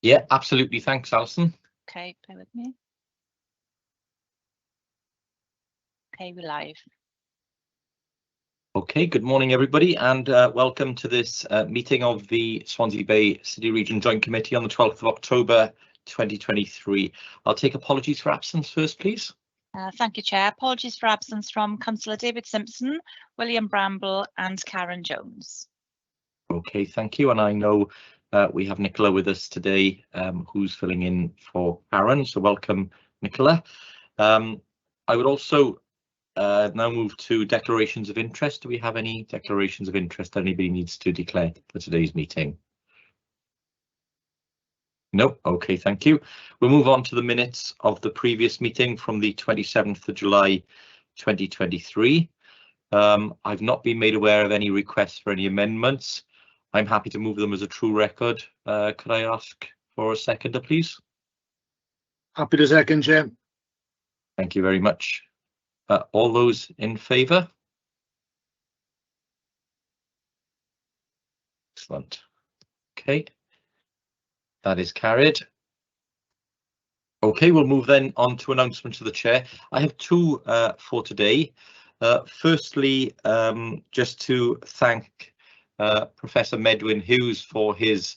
Yeah, absolutely. Thanks, Alison. Okay, bear with me. Okay, we're live. Okay, good morning, everybody, and welcome to this meeting of the Swansea Bay City Region Joint Committee on the 12th of October 2023. I'll take apologies for absence first, please. Thank you, Chair. Apologies for absence from Councillor David Simpson, William Bramble and Karen Jones. Okay, thank you. And I know we have Nicola with us today, who's filling in for Karen. So welcome, Nicola. I would also now move to declarations of interest. Do we have any declarations of interest that anybody needs to declare for today's meeting? No. Okay, thank you. We'll move on to the minutes of the previous meeting from the 27th of July 2023. I've not been made aware of any requests for any amendments. I'm happy to move them as a true record. Could I ask for a seconder, please? Happy to second, Chair. Thank you very much. All those in favour? Excellent. Okay, that is carried. Okay, we'll move then on to announcements of the Chair. I have two for today. Firstly, just to thank Professor Medwyn Hughes for his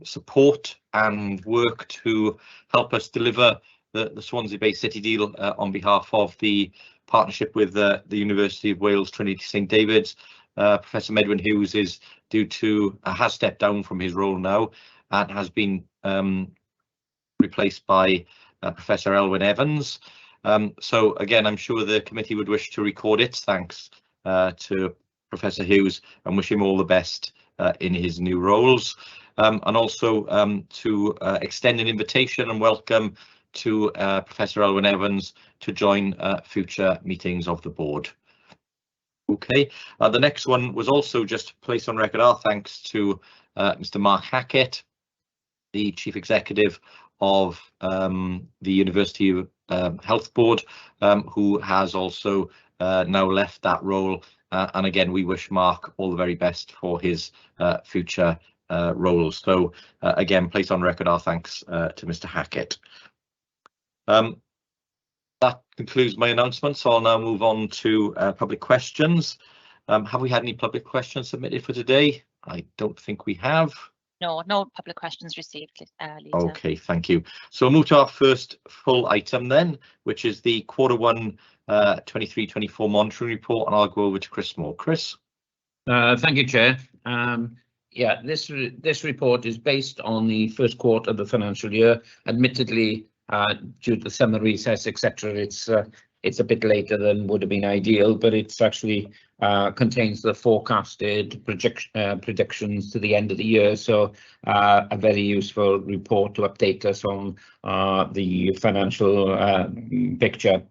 support and work to help us deliver the Swansea Bay City deal on behalf of the partnership with the University of Wales Trinity St David's. Professor Medwyn Hughes is has stepped down from his role now and has been replaced by Professor Elwyn Evans. So again, I'm sure the committee would wish to record its thanks to Professor Hughes and wish him all the best in his new roles, and also to extend an invitation and welcome to Professor Elwyn Evans to join future meetings of the board. Okay, the next one was also just to place on record our thanks to Mr. Mark Hackett, the Chief Executive of the University Health Board, who has also now left that role. And again, we wish Mark all the very best for his future roles. So again, place on record our thanks to Mr. Hackett. That concludes my announcements. So I'll now move on to public questions. Have we had any public questions submitted for today? I don't think we have. No public questions received, Lisa. Okay, thank you. So we'll move to our first full item then, which is the Q1 23-24 monitoring report, and I'll go over to Chris Moore. Chris. Thank you, Chair. Yeah, this report is based on the first quarter of the financial year. Admittedly, due to the summer recess, etc., it's a bit later than would have been ideal, but it's actually contains the forecasted predictions to the end of the year. So a very useful report to update us on the financial picture.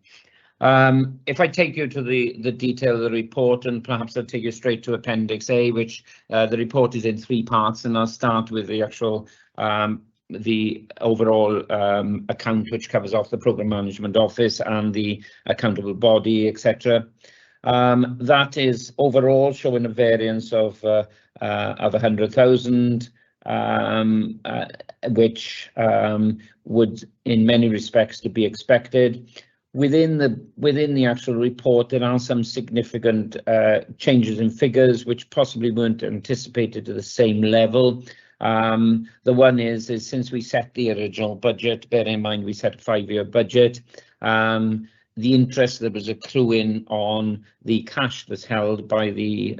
If I take you to the detail of the report, and perhaps I'll take you straight to Appendix A, which the report is in 3 parts, and I'll start with the actual the overall account, which covers off the Programme Management Office and the accountable body, etc. That is overall showing a variance of 100,000, which would, in many respects, to be expected. Within the actual report, there are some significant changes in figures, which possibly weren't anticipated to the same level. The one is since we set the original budget, bear in mind we set a 5-year budget, the interest that was accruing on the cash that's held by the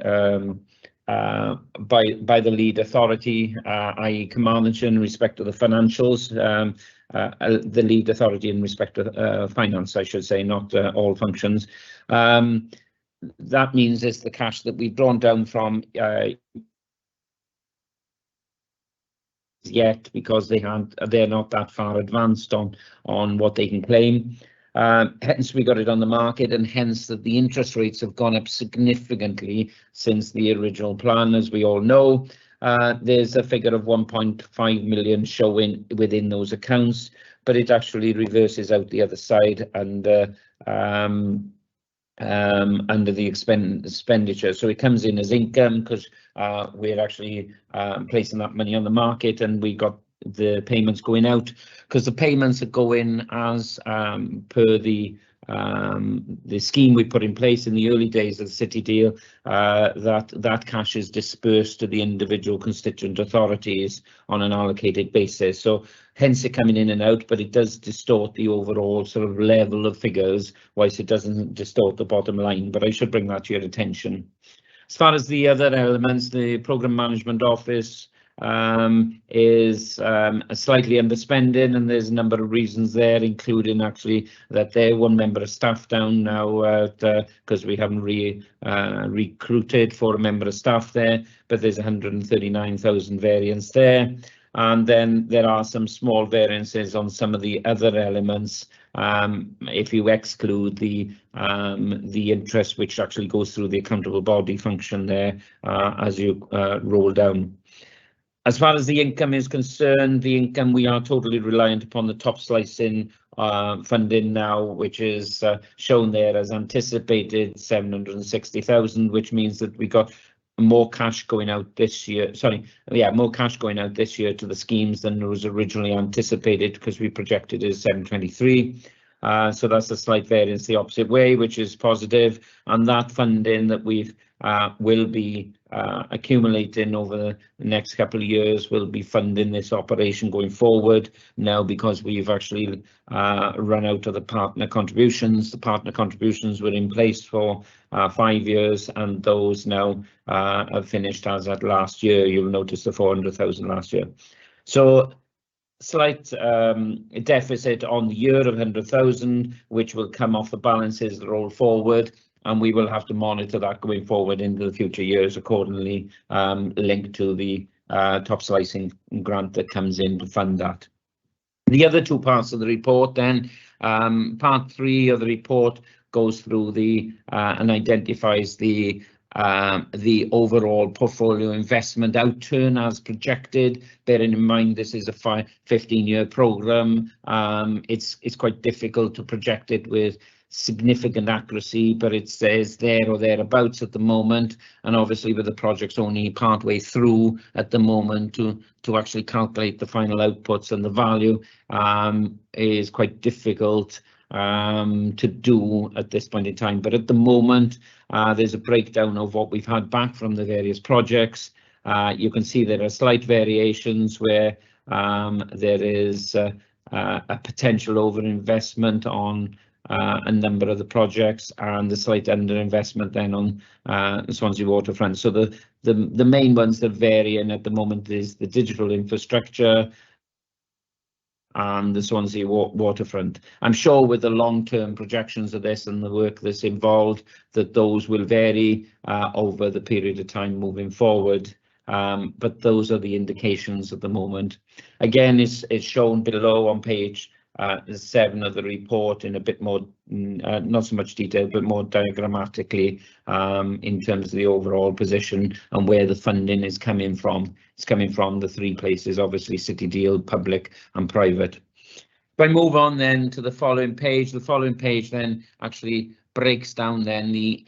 lead authority, i.e. Carmarthenshire, in respect to the financials, the lead authority in respect to finance, I should say, not all functions. That means it's the cash that we've drawn down from yet, because they're not that far advanced on what they can claim. Hence we got it on the market, and hence that the interest rates have gone up significantly since the original plan. As we all know, there's a figure of 1.5 million showing within those accounts, but it actually reverses out the other side and under the expenditure. So it comes in as income because we're actually placing that money on the market, and we got the payments going out, because the payments are going as per the scheme we put in place in the early days of the city deal. That cash is dispersed to the individual constituent authorities on an allocated basis. So hence it coming in and out, but it does distort the overall sort of level of figures, whilst it doesn't distort the bottom line. But I should bring that to your attention. As far as the other elements, the Programme Management Office is slightly underspending, and there's a number of reasons there, including actually that they're one member of staff down now because we haven't recruited for a member of staff there, but there's 139,000 variance there. And then there are some small variances on some of the other elements. If you exclude the interest which actually goes through the accountable body function there as you roll down. As far as the income is concerned, the income, we are totally reliant upon the top slicing funding now, which is shown there as anticipated 760,000, which means that we got more cash going out this year. More cash going out this year to the schemes than was originally anticipated, because we projected as 723. So that's a slight variance the opposite way, which is positive, and that funding that we've will be accumulating over the next couple of years will be funding this operation going forward now, because we've actually run out of the partner contributions. The partner contributions were in place for 5 years, and those now have finished as at last year. You'll notice the 400,000 last year. So slight deficit on the year of 100,000, which will come off the balances that roll forward, and we will have to monitor that going forward into the future years accordingly, linked to the top slicing grant that comes in to fund that. The other two parts of the report then, part 3 of the report goes through the and identifies the overall portfolio investment outturn as projected. Bearing in mind this is a 15-year programme, it's quite difficult to project it with significant accuracy, but it says there or thereabouts at the moment, and obviously with the project's only part way through at the moment, to actually calculate the final outputs and the value is quite difficult to do at this point in time. But at the moment there's a breakdown of what we've had back from the various projects. You can see there are slight variations where there is a potential over investment on a number of the projects, and the slight underinvestment then on the Swansea waterfront. So the main ones that vary in at the moment is the digital infrastructure and the Swansea waterfront. I'm sure with the long-term projections of this and the work that's involved, that those will vary over the period of time moving forward. But those are the indications at the moment. Again, it's shown below on page 7 of the report in a bit more, not so much detail, but more diagrammatically in terms of the overall position and where the funding is coming from. It's coming from the 3 places, obviously city deal, public and private. If I move on then to the following page then actually breaks down then the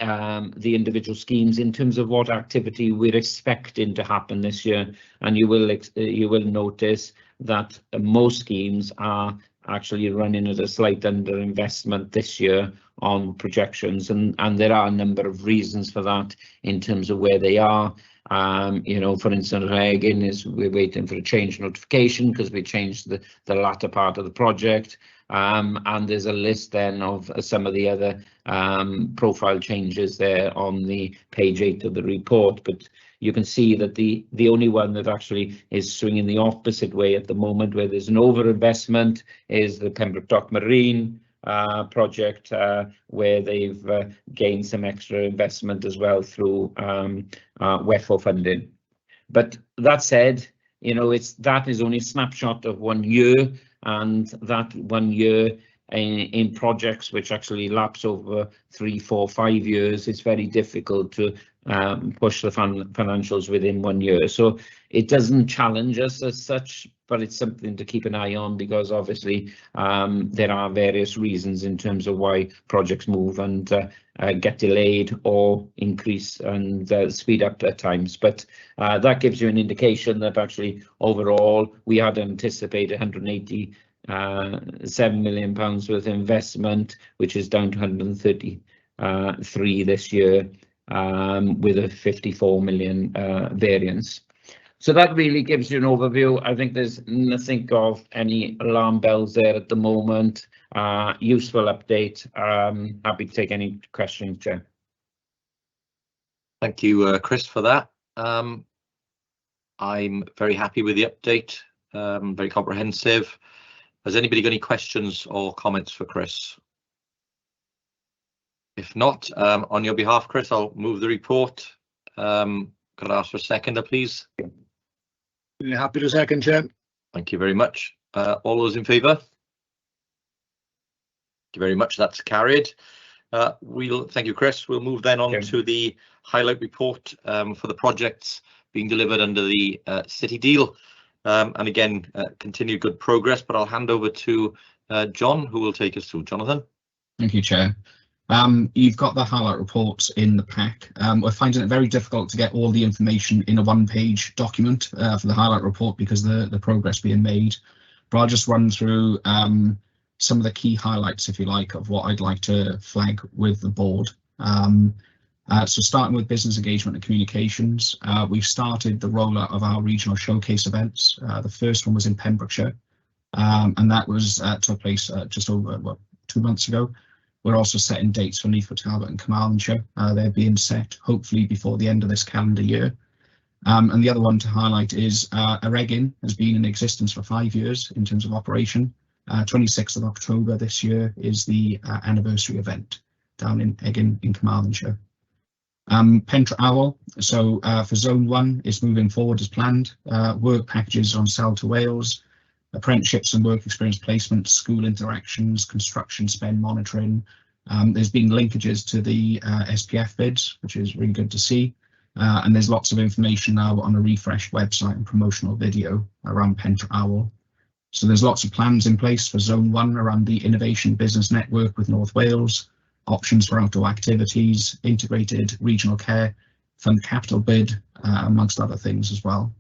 individual schemes in terms of what activity we're expecting to happen this year, and you will notice that most schemes are actually running at a slight underinvestment this year on projections, and there are a number of reasons for that in terms of where they are. You know, for instance, Regan is, we're waiting for a change notification because we changed the latter part of the project, and there's a list then of some of the other profile changes there on the page 8 of the report. But you can see that the only one that actually is swinging the opposite way at the moment, where there's an overinvestment, is the Pembroke Dock Marine project, where they've gained some extra investment as well through WEFO funding. But that said, you know, that is only a snapshot of 1 year, and that 1 year in projects which actually lapse over 3, 4, 5 years, it's very difficult push the financials within 1 year. So it doesn't challenge us as such, but it's something to keep an eye on, because obviously there are various reasons in terms of why projects move and get delayed or increase and speed up at times. But that gives you an indication that actually overall we had anticipated 187 million pounds worth of investment, which is down to 133 this year, with a 54 million variance. So that really gives you an overview. I think there's nothing of any alarm bells there at the moment. Useful update. Happy to take any questions, Chair. Thank you, Chris, for that. I'm very happy with the update, very comprehensive. Has anybody got any questions or comments for Chris? If not, on your behalf, Chris, I'll move the report. Could I ask for a seconder, please? Happy to second, Chair. Thank you very much. All those in favour? Thank you very much. That's carried. Thank you, Chris. We'll move then on to the highlight report for the projects being delivered under the City deal. And again, continued good progress, but I'll hand over to John, who will take us through. Jonathan. Thank you, Chair. You've got the highlight reports in the pack. We're finding it very difficult to get all the information in a one-page document for the highlight report because the progress being made. But I'll just run through some of the key highlights, if you like, of what I'd like to flag with the board. So starting with business engagement and communications, we've started the rollout of our regional showcase events. The first one was in Pembrokeshire, and that was took place just over 2 months ago. We're also setting dates for Neath, Talbot and Carmarthenshire. They're being set hopefully before the end of this calendar year. And the other one to highlight is Eregin has been in existence for 5 years in terms of operation. 26th of October this year is the anniversary event down in Eggin in Carmarthenshire. Pentre Owl, so for Zone 1 is moving forward as planned. Work packages on sale to Wales, apprenticeships and work experience placements, school interactions, construction spend monitoring. There's been linkages to the SPF bids, which is really good to see. And there's lots of information now on a refreshed website and promotional video around Pentre Owl. So there's lots of plans in place for Zone 1 around the Innovation Business Network with North Wales, options for outdoor activities, integrated regional care, fund capital bid, amongst other things as well.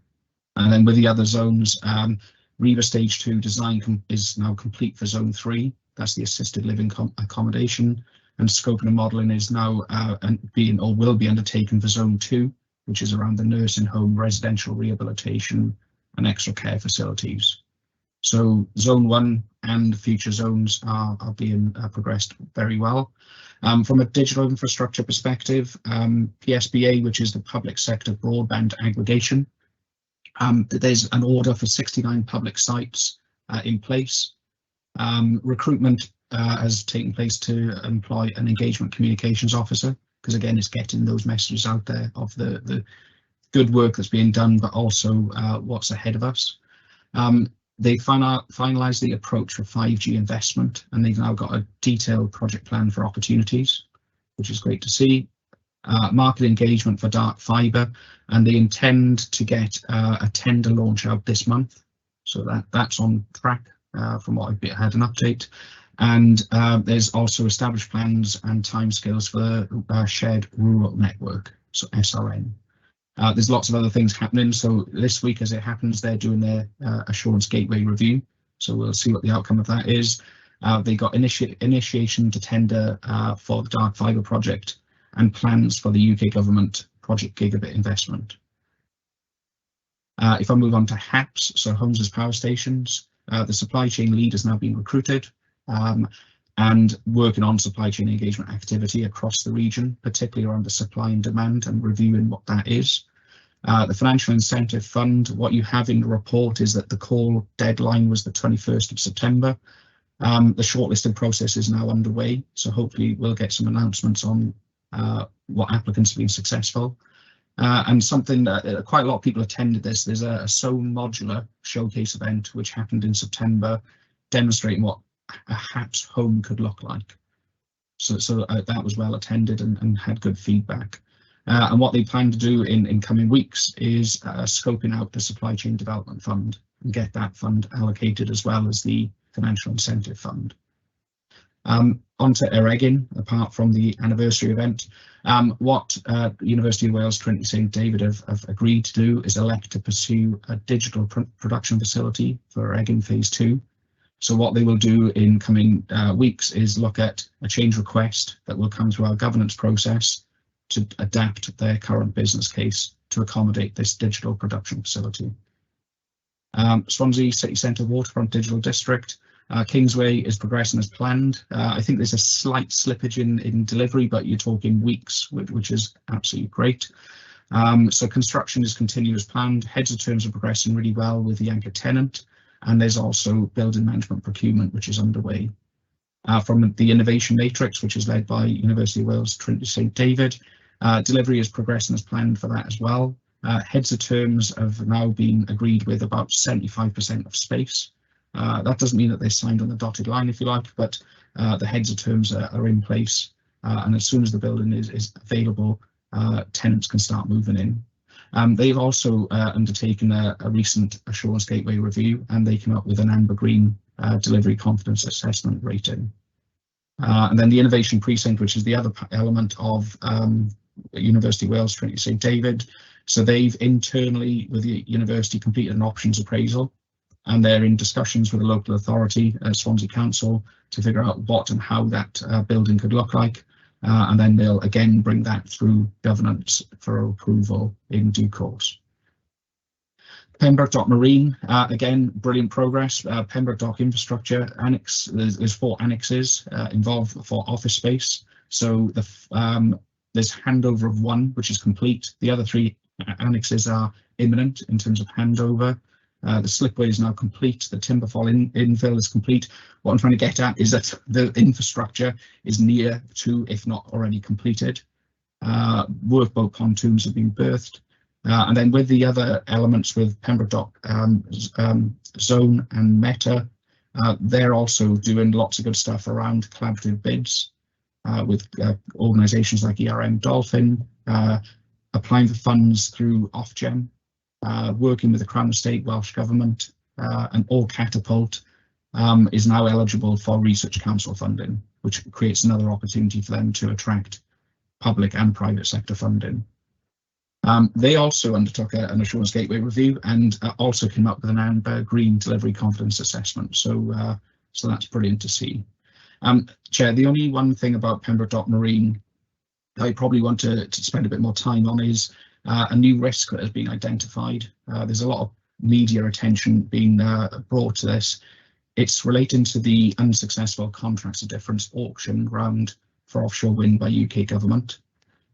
And then with the other zones, Riva Stage 2 design is now complete for Zone 3. That's the assisted living accommodation, and scoping and modelling is now will be undertaken for Zone 2, which is around the nursing home, residential rehabilitation and extra care facilities. So Zone 1 and future zones are being progressed very well. From a digital infrastructure perspective, PSBA, which is the public sector broadband aggregation, there's an order for 69 public sites in place. Recruitment has taken place to employ an engagement communications officer, because again, it's getting those messages out there of the good work that's being done, but also what's ahead of us. They finalised the approach for 5G investment, and they've now got a detailed project plan for opportunities, which is great to see. Market engagement for dark fibre, and they intend to get a tender launch out this month. So that's on track from what I've had an update. And there's also established plans and timescales for the shared rural network, so SRN. There's lots of other things happening. So this week, as it happens, they're doing their assurance gateway review. So we'll see what the outcome of that is. They got initiation to tender for the dark fibre project and plans for the UK government Project Gigabit investment. If I move on to HAPS, so Homes as Power Stations, the supply chain lead has now been recruited and working on supply chain engagement activity across the region, particularly around the supply and demand and reviewing what that is. The Financial Incentive Fund, what you have in the report is that the call deadline was the 21st of September. The shortlisting process is now underway, so hopefully we'll get some announcements on what applicants have been successful. And something that quite a lot of people attended this. There's a So Modular showcase event which happened in September, demonstrating what a HAPS home could look like. So that was well attended and had good feedback. And what they plan to do in coming weeks is scoping out the Supply Chain Development Fund and get that fund allocated as well as the Financial Incentive Fund. Onto Eregin, apart from the anniversary event, what University of Wales Trinity St David have agreed to do is elect to pursue a digital production facility for Eregin Phase 2. So what they will do in coming weeks is look at a change request that will come through our governance process to adapt their current business case to accommodate this digital production facility. Swansea City Centre Waterfront Digital District, Kingsway is progressing as planned. I think there's a slight slippage in delivery, but you're talking weeks, which is absolutely great. So construction is continuing as planned. Heads of terms are progressing really well with the anchor tenant, and there's also building management procurement, which is underway. From the Innovation Matrix, which is led by University of Wales Trinity St David, delivery is progressing as planned for that as well. Heads of terms have now been agreed with about 75% of space. That doesn't mean that they're signed on the dotted line, if you like, but the heads of terms are in place, and as soon as the building is available, tenants can start moving in. They've also undertaken a recent Assurance Gateway review, and they came up with an amber green delivery confidence assessment rating. And then the Innovation Precinct, which is the other element of University of Wales Trinity St David. So they've internally, with the university, completed an options appraisal, and they're in discussions with the local authority, Swansea Council, to figure out what and how that building could look like. And then they'll again bring that through governance for approval in due course. Pembroke Dock Marine, again, brilliant progress. Pembroke Dock Infrastructure Annex, there's 4 annexes involved for office space. So there's handover of 1, which is complete. The other 3 annexes are imminent in terms of handover. The slipway is now complete. The timberfall infill is complete. What I'm trying to get at is that the infrastructure is near to, if not already completed. Workboat pontoons have been berthed. And then with the other elements with Pembroke Dock Zone and Meta, they're also doing lots of good stuff around collaborative bids with organisations like ERM Dolphin, applying for funds through Ofgem, working with the Crown Estate, Welsh Government, and All Catapult is now eligible for Research Council funding, which creates another opportunity for them to attract public and private sector funding. They also undertook an Assurance Gateway review and also came up with an amber green delivery confidence assessment. So, so that's brilliant to see. Chair, the only one thing about Pembroke Dock Marine I probably want to spend a bit more time on is a new risk that has been identified. There's a lot of media attention being brought to this. It's relating to the unsuccessful contracts of difference auction round for offshore wind by UK government.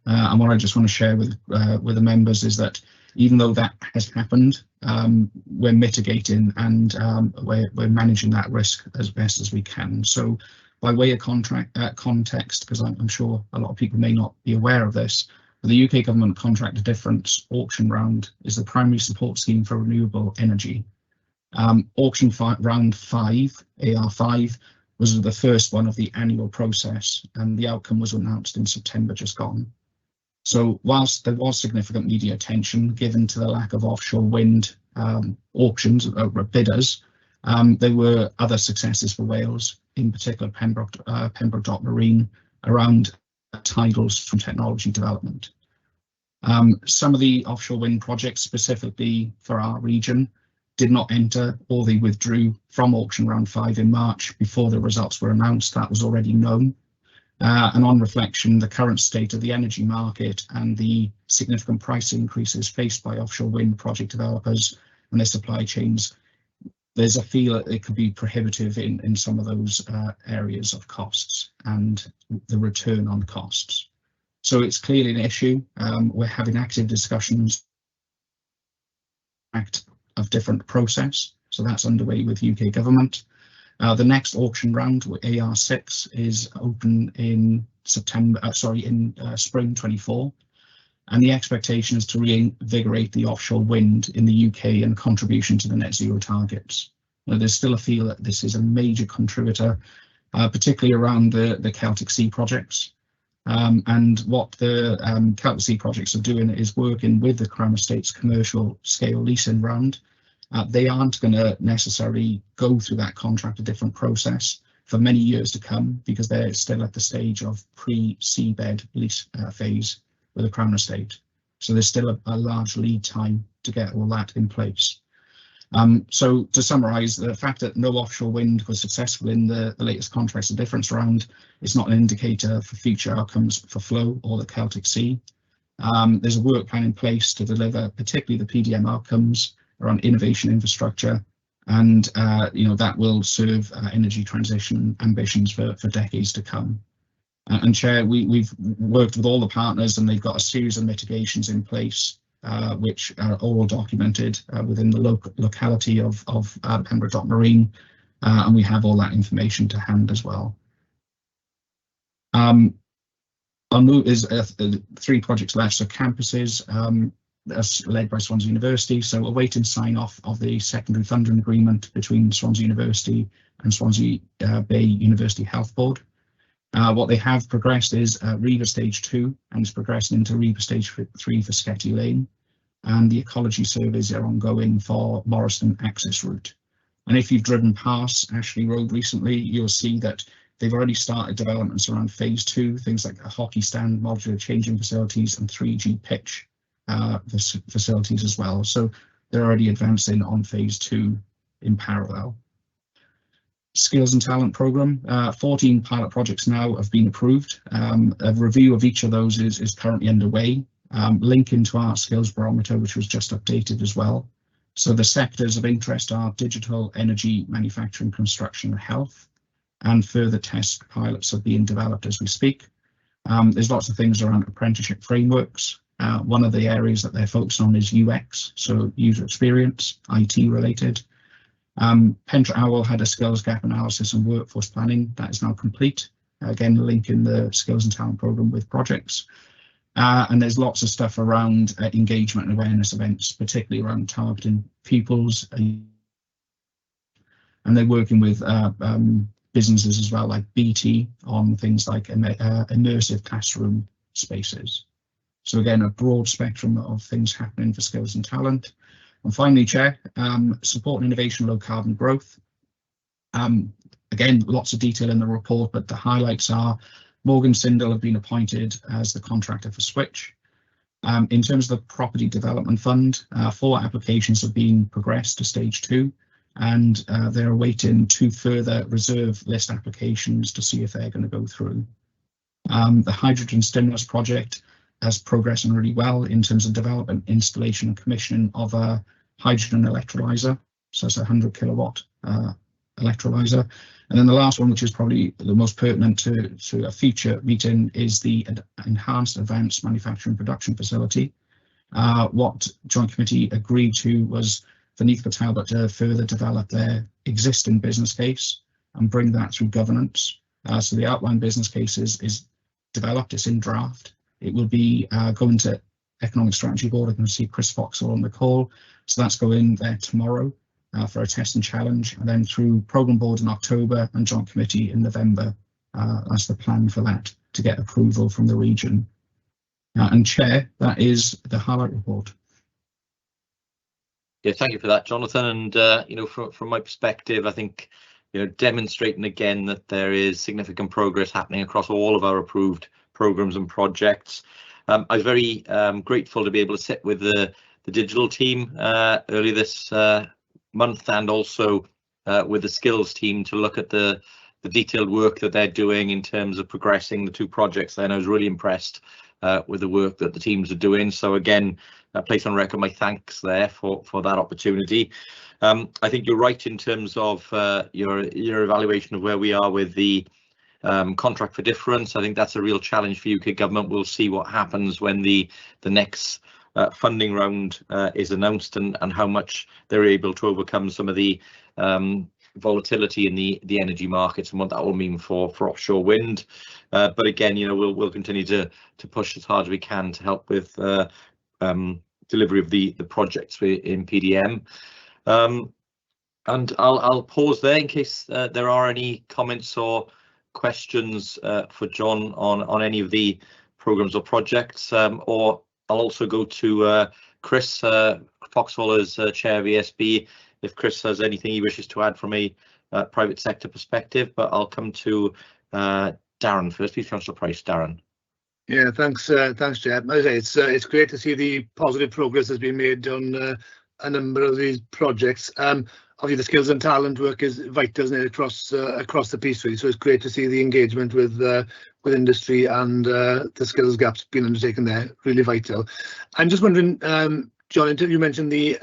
And what I just want to share with the members is that even though that has happened, we're mitigating and we're managing that risk as best as we can. So by way of context, because I'm sure a lot of people may not be aware of this, but the UK government contract of difference auction round is the primary support scheme for renewable energy. Auction round 5, AR5, was the first one of the annual process, and the outcome was announced in September just gone. So whilst there was significant media attention given to the lack of offshore wind auctions bidders, there were other successes for Wales, in particular Pembroke Dock Marine, around tidals from technology development. Some of the offshore wind projects specifically for our region did not enter, or they withdrew from auction round 5 in March before the results were announced. That was already known. And on reflection, the current state of the energy market and the significant price increases faced by offshore wind project developers and their supply chains, there's a feel that it could be prohibitive in some of those areas of costs and the return on costs. So it's clearly an issue. We're having active discussions of different process. So that's underway with UK government. The next auction round, AR6, is open in spring 24, and the expectation is to reinvigorate the offshore wind in the UK and contribution to the net zero targets. Now, there's still a feel that this is a major contributor, particularly around the Celtic Sea projects. And what the Celtic projects are doing is working with the Crown Estate's commercial scale leasing round. They aren't going to necessarily go through that contract a different process for many years to come, because they're still at the stage of pre-seabed lease phase with the Crown Estate. So there's still a large lead time to get all that in place. So to summarise, the fact that no offshore wind was successful in the latest contracts of difference round is not an indicator for future outcomes for Flow or the Celtic Sea. There's a work plan in place to deliver particularly the PDM outcomes around innovation infrastructure, and that will serve energy transition ambitions for decades to come. And Chair, we've worked with all the partners, and they've got a series of mitigations in place, which are all documented within the locality of Pembroke Dock Marine, and we have all that information to hand as well. I'll move is 3 projects left. So campuses, that's led by Swansea University. So awaiting sign off of the secondary funding agreement between Swansea University and Swansea Bay University Health Board. What they have progressed is Riva Stage 2, and it's progressing into Riva Stage 3 for Sketty Lane, and the ecology surveys are ongoing for Morriston access route. And if you've driven past Ashley Road recently, you'll see that they've already started developments around phase 2, things like a hockey stand, modular changing facilities, and 3G pitch facilities as well. So they're already advancing on phase 2 in parallel. Skills and Talent Programme, 14 pilot projects now have been approved. A review of each of those is currently underway, linking to our skills barometer, which was just updated as well. So the sectors of interest are digital, energy, manufacturing, construction, and health, and further test pilots are being developed as we speak. There's lots of things around apprenticeship frameworks. One of the areas that they're focused on is UX, so user experience, IT related. Pentra Owl had a skills gap analysis and workforce planning that is now complete. Again, linking the skills and talent programme with projects. And there's lots of stuff around engagement and awareness events, particularly around targeting pupils. And they're working with businesses as well, like BT, on things like immersive classroom spaces. So again, a broad spectrum of things happening for skills and talent. And finally, Chair, support and innovation, low carbon growth. Again, lots of detail in the report, but the highlights are Morgan Sindall have been appointed as the contractor for Switch. In terms of the Property Development Fund, 4 applications have been progressed to stage 2, and they're awaiting 2 further reserve list applications to see if they're going to go through. The Hydrogen Stimulus Project has progressing really well in terms of development, installation and commissioning of a hydrogen electrolyser. So it's a 100 kilowatt electrolyser. And then the last one, which is probably the most pertinent to a future meeting, is the Enhanced Advanced Manufacturing Production Facility. What Joint Committee agreed to was for Neath Talbot to further develop their existing business case and bring that through governance. So the outline business case is developed, it's in draft. It will be going to Economic Strategy Board. I can see Chris Foxall on the call. So that's going there tomorrow for a test and challenge, and then through Programme Board in October and Joint Committee in November. That's the plan for that, to get approval from the region. And Chair, that is the highlight report. Yeah, thank you for that, Jonathan. And from my perspective, I think demonstrating again that there is significant progress happening across all of our approved programs and projects. I was very grateful to be able to sit with the digital team earlier this month, and also with the skills team to look at the detailed work that they're doing in terms of progressing the 2 projects. And I was really impressed with the work that the teams are doing. So again, place on record my thanks there for that opportunity. I think you're right in terms of your evaluation of where we are with the contract for difference. I think that's a real challenge for UK government. We'll see what happens when the next funding round is announced, and how much they're able to overcome some of the volatility in the energy markets and what that will mean for offshore wind. But again, we'll continue to push as hard as we can to help with delivery of the projects in PDM. And I'll pause there in case there are any comments or questions for John on any of the programmes or projects, or I'll also go to Chris Foxhall as Chair of ESB, if Chris has anything he wishes to add from a private sector perspective, but I'll come to Darren first. Please, Councillor Price. Darren. Yeah, thanks, Chair. As I say, it's great to see the positive progress that's been made on a number of these projects. Obviously, the skills and talent work is vital, isn't it, across the piece, really. So it's great to see the engagement with industry and the skills gaps being undertaken there. Really vital. I'm just wondering, John, until you mentioned the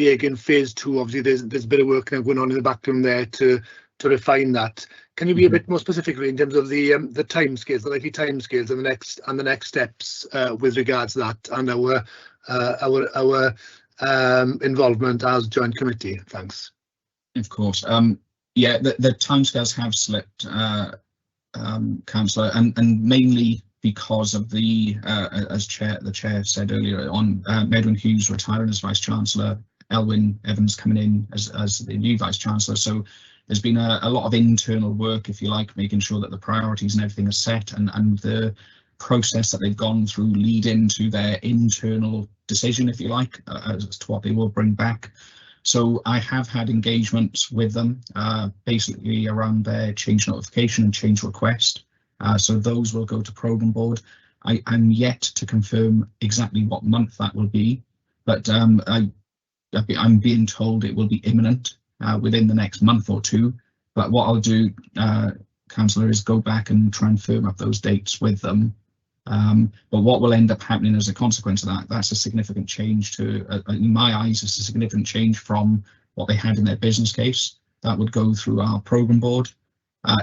Aiken phase 2, obviously there's a bit of work now going on in the background there to refine that. Can you be a bit more specific in terms of the timescales, the likely timescales, and the next steps with regards to that and our involvement as joint committee? Thanks. Of course. Yeah, the timescales have slipped, Councillor, and mainly because of the as the chair said earlier on, Medwin Hughes retiring as Vice Chancellor, Elwyn Evans coming in as the new Vice Chancellor. So there's been a lot of internal work, if you like, making sure that the priorities and everything are set, and the process that they've gone through lead into their internal decision, if you like, as to what they will bring back. So I have had engagements with them, basically around their change notification and change request. So those will go to Programme Board. I'm yet to confirm exactly what month that will be, but I'm being told it will be imminent within the next month or two. But what I'll do, Councillor, is go back and try and firm up those dates with them. But what will end up happening as a consequence of that, that's a significant change to, in my eyes, it's a significant change from what they had in their business case. That would go through our Programme Board.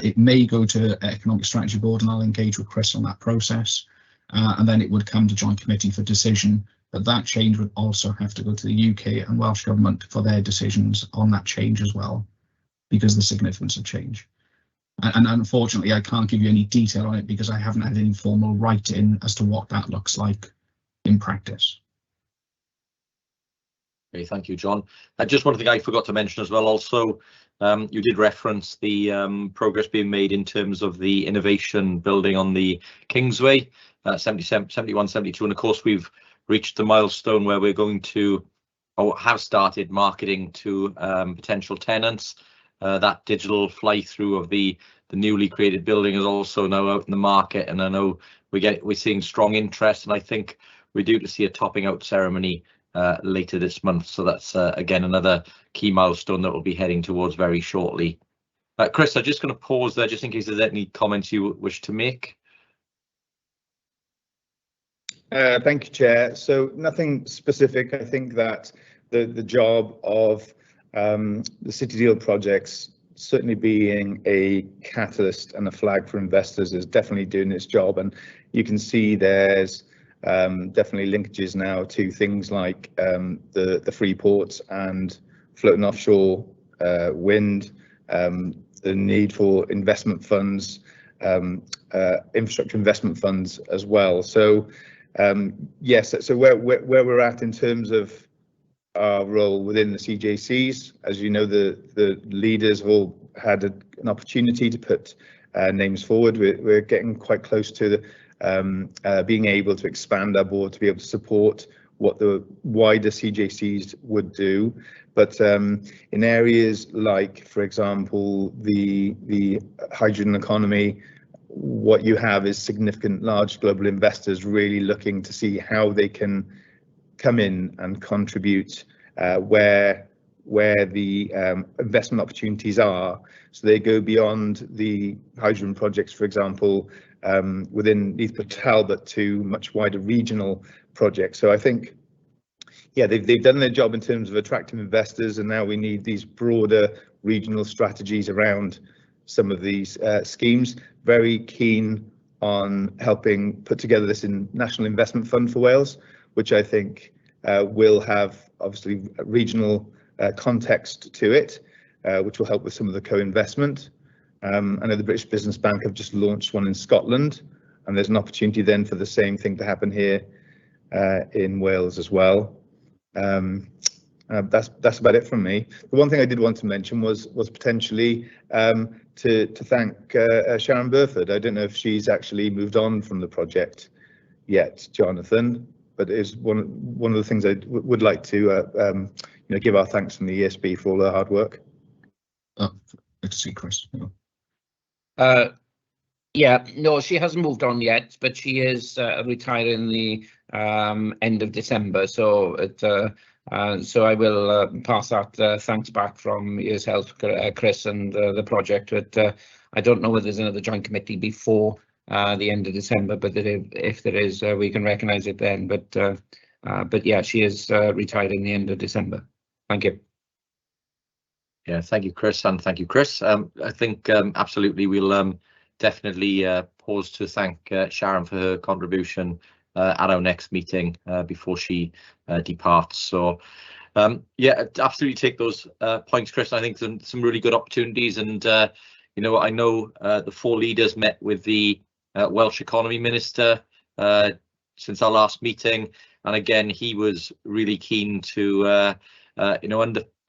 It may go to Economic Strategy Board, and I'll engage with Chris on that process. And then it would come to Joint Committee for decision. But that change would also have to go to the UK and Welsh Government for their decisions on that change as well, because of the significance of change. And unfortunately, I can't give you any detail on it because I haven't had any formal write-in as to what that looks like in practice. Okay, thank you, John. Just one thing I forgot to mention as well. Also, you did reference the progress being made in terms of the innovation building on the Kingsway, 71, 72, and of course we've reached the milestone where we're going to, or have started marketing to potential tenants. That digital fly-through of the newly created building is also now out in the market, and I know we're seeing strong interest, and I think we're due to see a topping out ceremony later this month. So that's again another key milestone that we'll be heading towards very shortly. Chris, I'm just going to pause there just in case there's any comments you wish to make. Thank you, Chair. So nothing specific. I think that the job of the City Deal projects certainly being a catalyst and a flag for investors is definitely doing its job, and you can see there's definitely linkages now to things like the free ports and floating offshore wind, the need for investment funds, infrastructure investment funds as well. So yes, so where we're at in terms of our role within the CJCs, as you know, the leaders have all had an opportunity to put names forward. We're getting quite close to being able to expand our board to be able to support what the wider CJCs would do. But in areas like, for example, the hydrogen economy, what you have is significant large global investors really looking to see how they can come in and contribute where the investment opportunities are. So they go beyond the hydrogen projects, for example, within Neathport Talbot to much wider regional projects. So I think, yeah, they've done their job in terms of attracting investors, and now we need these broader regional strategies around some of these schemes. Very keen on helping put together this National Investment Fund for Wales, which I think will have obviously a regional context to it, which will help with some of the co-investment. I know the British Business Bank have just launched one in Scotland, and there's an opportunity then for the same thing to happen here in Wales as well. And That's about it from me. The one thing I did want to mention was potentially to thank Sharon Burford. I don't know if she's actually moved on from the project yet, Jonathan, but it is one of the things I would like to give our thanks from the ESB for all their hard work. Good to see Chris. Yeah, no, she hasn't moved on yet, but she is retiring the end of December. So so I will pass that thanks back from yourself, Chris, and the project. But I don't know whether there's another joint committee before the end of December, but if there is, we can recognise it then. But yeah, she is retiring the end of December. Thank you. Yeah, thank you, Chris, and thank you, Chris. I think absolutely we'll definitely pause to thank Sharon for her contribution at our next meeting before she departs. So yeah, absolutely take those points, Chris. I think some really good opportunities, and I know the 4 leaders met with the Welsh Economy Minister since our last meeting, and again he was really keen to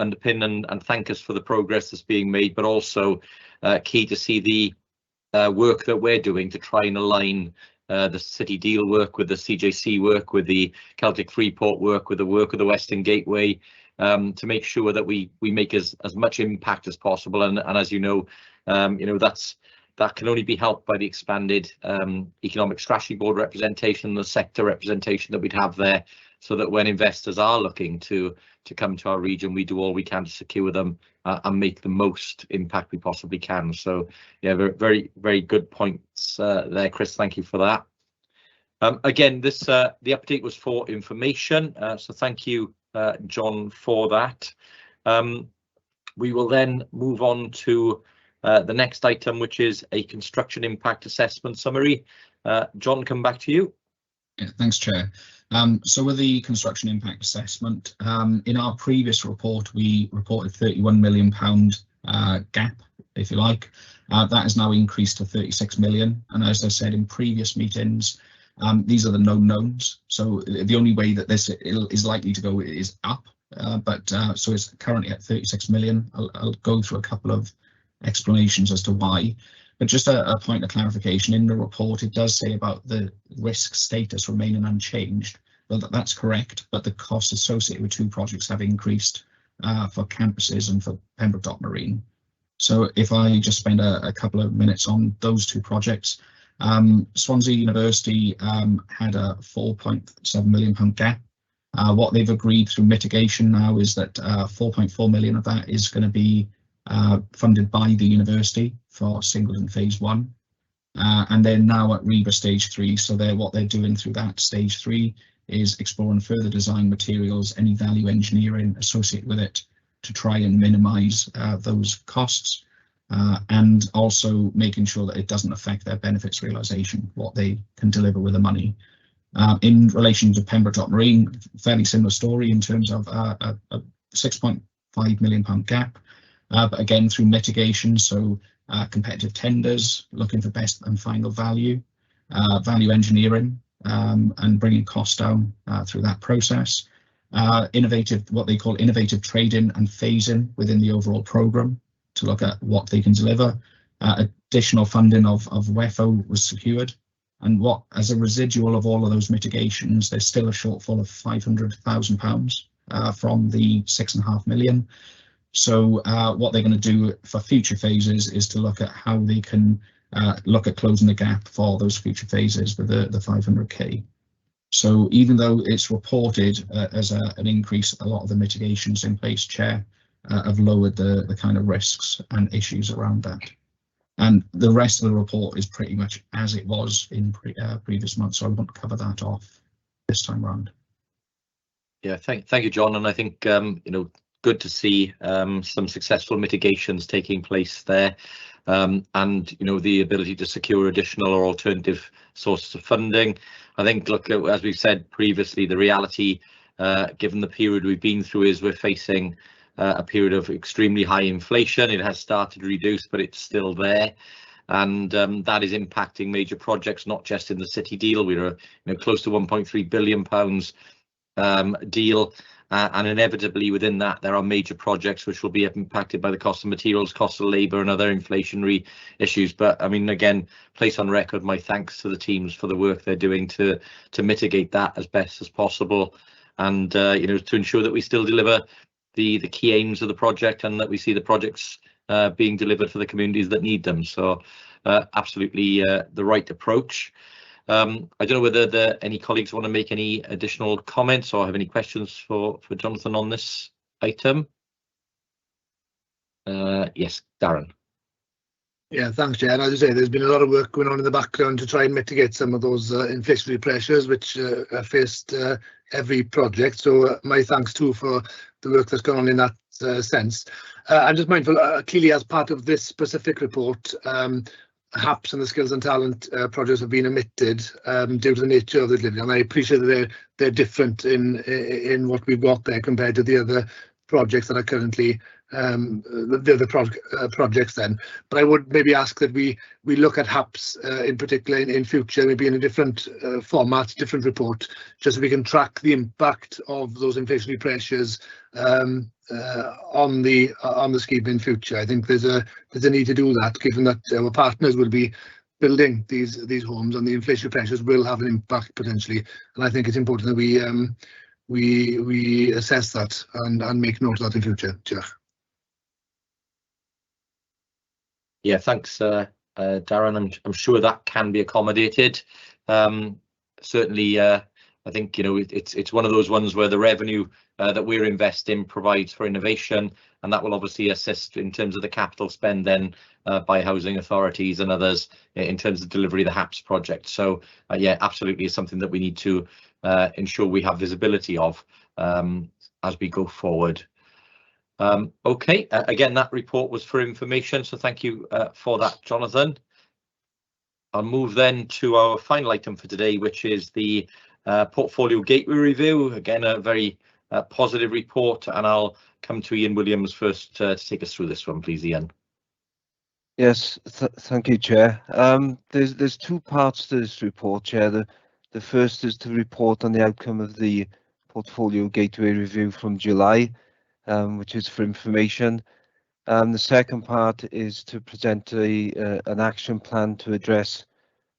underpin and thank us for the progress that's being made, but also key to see the work that we're doing to try and align the City Deal work with the CJC work, with the Celtic Freeport work, with the work of the Western Gateway, to make sure that we make as much impact as possible. And as you know, that can only be helped by the expanded Economic Strategy Board representation, the sector representation that we'd have there, so that when investors are looking to come to our region, we do all we can to secure them and make the most impact we possibly can. So yeah, very, very good points there, Chris. Thank you for that. Again, the update was for information, so thank you, John, for that. We will then move on to the next item, which is a construction impact assessment summary. John, come back to you. Yeah, thanks, Chair. So with the construction impact assessment, in our previous report, we reported £31 million gap, if you like. That has now increased to 36 million. And as I said in previous meetings, these are the known knowns. So the only way that this is likely to go is up. So it's currently at 36 million. I'll go through a couple of explanations as to why. But just a point of clarification, in the report it does say about the risk status remaining unchanged. Well, that's correct, but the costs associated with 2 projects have increased for campuses and for Pembroke Dock Marine. So if I just spend a couple of minutes on those 2 projects, Swansea University had a £4.7 million gap. What they've agreed through mitigation now is that 4.4 million of that is going to be funded by the university for Singleton Phase 1, and they're now at REBA Stage 3. So what they're doing through that Stage 3 is exploring further design materials, any value engineering associated with it, to try and minimise those costs, and also making sure that it doesn't affect their benefits realisation, what they can deliver with the money. In relation to Pembroke Dock Marine, fairly similar story in terms of a £6.5 million gap. But again, through mitigation, so competitive tenders, looking for best and final value, value engineering, and bringing costs down through that process. What they call innovative trading and phasing within the overall programme to look at what they can deliver. Additional funding of WEFO was secured, and as a residual of all of those mitigations, there's still a shortfall of £500,000 from the 6.5 million. So what they're going to do for future phases is to look at how they can look at closing the gap for those future phases with the 500k. So even though it's reported as an increase, a lot of the mitigations in place, Chair, have lowered the kind of risks and issues around that. And the rest of the report is pretty much as it was in previous months, so I won't cover that off this time round. Yeah, thank you, John. And I think good to see some successful mitigations taking place there, and the ability to secure additional or alternative sources of funding. I think, look, as we've said previously, the reality, given the period we've been through, is we're facing a period of extremely high inflation. It has started to reduce, but it's still there, and that is impacting major projects, not just in the City Deal. We're close to £1.3 billion deal. and inevitably within that there are major projects which will be impacted by the cost of materials, cost of labour and other inflationary issues. But I mean, again, place on record my thanks to the teams for the work they're doing to mitigate that as best as possible, and you know, to ensure that we still deliver the key aims of the project and that we see the projects being delivered for the communities that need them. So absolutely the right approach. I don't know whether any colleagues want to make any additional comments or have any questions for Jonathan on this item. Yes, Darren. Yeah, thanks, Chair. And as you say, there's been a lot of work going on in the background to try and mitigate some of those inflationary pressures which are faced every project. So my thanks too for the work that's gone on in that sense. I'm just mindful, clearly as part of this specific report, HAPS and the skills and talent projects have been omitted due to the nature of the delivery, and I appreciate that they're different in what we've got there compared to the other projects that are currently the other projects then. But I would maybe ask that we look at HAPS in particular in future, maybe in a different format, different report, just so we can track the impact of those inflationary pressures on the scheme in future. I think there's a need to do that, given that our partners will be building these homes and the inflationary pressures will have an impact potentially. And I think it's important that we assess that and make note of that in future. Chair. Yeah, thanks, Darren. I'm sure that can be accommodated. Certainly, I think, you know, it's one of those ones where the revenue that we're investing provides for innovation, and that will obviously assist in terms of the capital spend then by housing authorities and others in terms of delivery of the HAPS project. So yeah, absolutely is something that we need to ensure we have visibility of as we go forward. Okay, again, that report was for information, so thank you for that, Jonathan. I'll move then to our final item for today, which is the portfolio gateway review. Again, a very positive report, and I'll come to Ian Williams first to take us through this one, please, Ian. Yes, thank you, Chair. There's two parts to this report, Chair. The first is to report on the outcome of the portfolio gateway review from July, which is for information. The second part is to present an action plan to address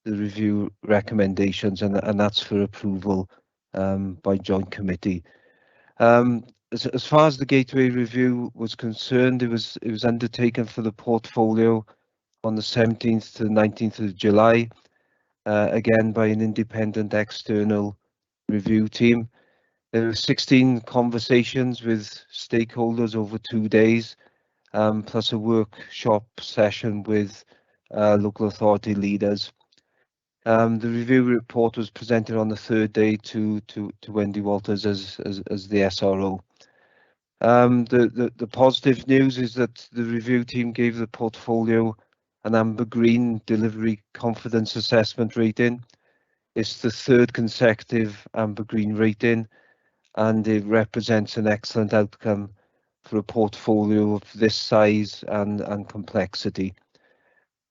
the review recommendations, and that's for approval by joint committee. As far as the gateway review was concerned, it was undertaken for the portfolio on the 17th to the 19th of July, again by an independent external review team. There were 16 conversations with stakeholders over 2 days, plus a workshop session with local authority leaders. The review report was presented on the third day to Wendy Walters as the SRO. The positive news is that the review team gave the portfolio an amber green delivery confidence assessment rating. It's the third consecutive amber green rating, and it represents an excellent outcome for a portfolio of this size and complexity.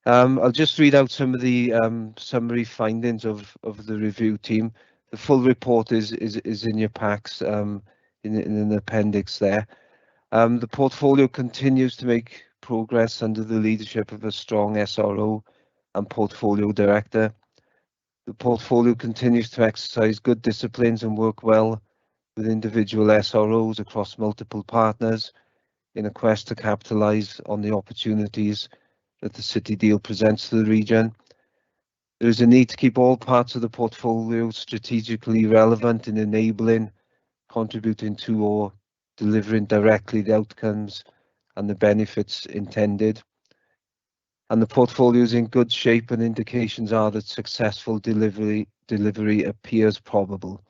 I'll just read out some of the summary findings of the review team. The full report is in your packs in an appendix there. The portfolio continues to make progress under the leadership of a strong SRO and portfolio director. The portfolio continues to exercise good disciplines and work well with individual SROs across multiple partners in a quest to capitalise on the opportunities that the City deal presents to the region. There is a need to keep all parts of the portfolio strategically relevant in enabling, contributing to, or delivering directly the outcomes and the benefits intended. And the portfolio is in good shape, and indications are that successful delivery appears probable.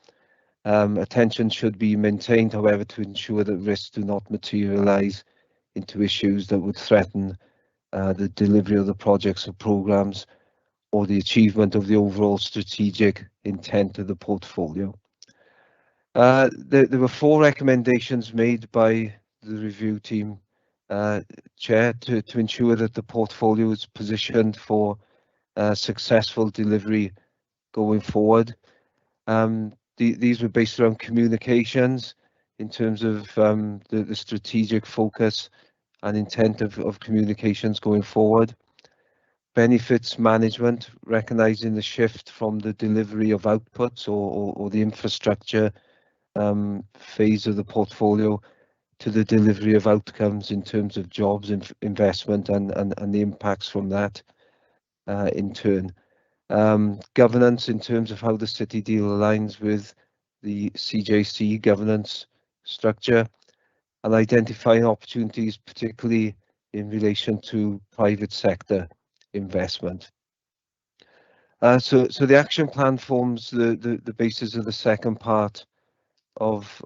Attention should be maintained, however, to ensure that risks do not materialise into issues that would threaten the delivery of the projects or programmes or the achievement of the overall strategic intent of the portfolio. There were 4 recommendations made by the review team, Chair, to ensure that the portfolio is positioned for successful delivery going forward. These were based around communications, in terms of the strategic focus and intent of communications going forward. Benefits management, recognising the shift from the delivery of outputs or the infrastructure phase of the portfolio to the delivery of outcomes in terms of jobs, investment and the impacts from that in turn. Governance in terms of how the city deal aligns with the CJC governance structure, and identifying opportunities particularly in relation to private sector investment. So the action plan forms the basis of the second part of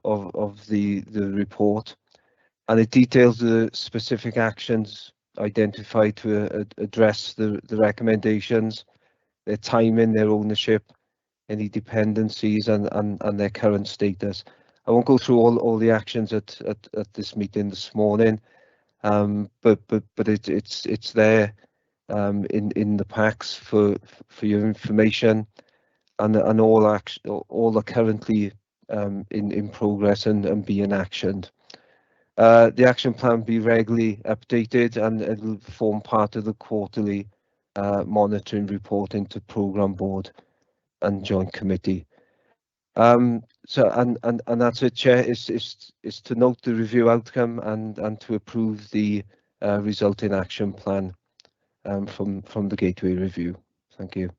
the report, and it details the specific actions identified to address the recommendations, their timing, their ownership, any dependencies and their current status. I won't go through all the actions at this meeting this morning, but it's there in the packs for your information, and all are currently in progress and being actioned. The action plan be regularly updated, and it will form part of the quarterly monitoring report into programme board and joint committee. So and that's it, Chair, is to note the review outcome and to approve the resulting action plan from the Gateway review. Thank you.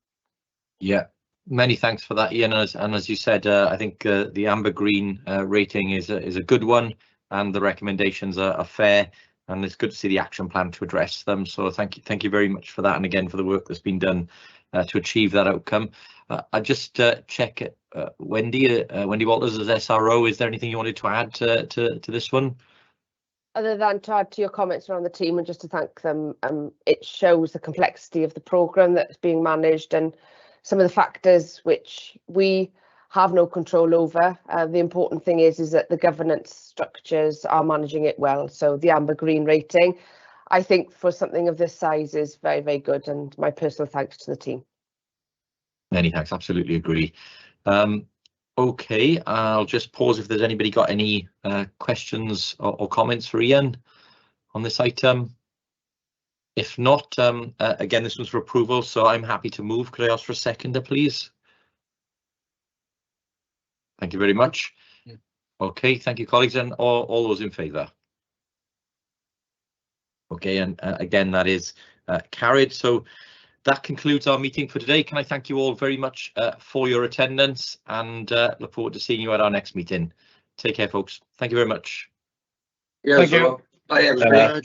Yeah, many thanks for that, Ian. And as you said, I think the amber green rating is a good one, and the recommendations are fair, and it's good to see the action plan to address them. So thank you very much for that, and again for the work that's been done to achieve that outcome. I just check it, Wendy Walters as SRO. Is there anything you wanted to add to this one? Other than to add to your comments around the team and just to thank them, it shows the complexity of the programme that's being managed and some of the factors which we have no control over. The important thing is that the governance structures are managing it well. So the amber green rating, I think for something of this size, is very, very good, and my personal thanks to the team. Many thanks, absolutely agree. Okay, I'll just pause if there's anybody got any questions or comments for Ian on this item. If not, again, this was for approval, so I'm happy to move. Could I ask for a seconder, please? Thank you very much. Yeah. Okay, thank you, colleagues, and all those in favour. Okay, and again, that is carried. So that concludes our meeting for today. Can I thank you all very much for your attendance, and look forward to seeing you at our next meeting. Take care, folks. Thank you very much. Yeah, thank you. Bye, everybody.